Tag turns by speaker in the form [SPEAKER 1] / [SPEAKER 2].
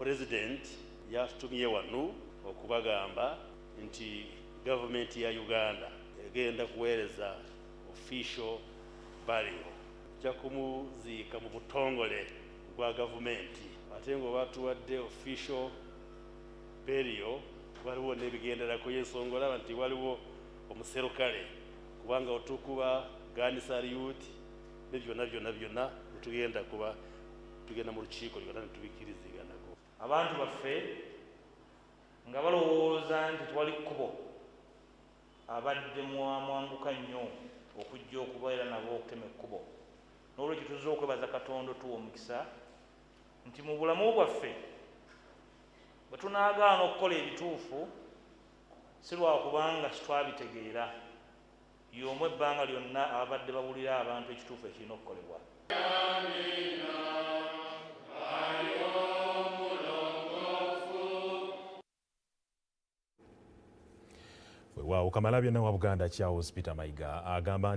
[SPEAKER 1] President yatutumye wano okubagamba nti gavumenti ya Uganda egenda kuweereza official burial, ejja kumuziika mu butongole bwa gavumenti. Ate ng'oba tuwadde official burial waliwo n'ebigenderako y'ensonga olaba nti waliwo omuserukale, kubanga otukuba gun salute ne byonna tugenda mu lukiiko lyonna ne tubikkiriziganyako.
[SPEAKER 2] Abantu baffe nga balowooza nti twali kkubo abadde mwanguka nnyo okujja okubeera nabo okutema ekkubo, n'olwekyo tuzze okwebaza Katonda otuwa omukisa nti mu bulamu bwaffe bwe tunaagaana okukola ebituufu si lwakubanga twabitegeera, y'omu ebbanga lyonna ababadde babulira abantu ekituufu ekirina okukolebwa.
[SPEAKER 3] Weewaawo Kamalabyonna wa Buganda Charles Peter Mayiga agamba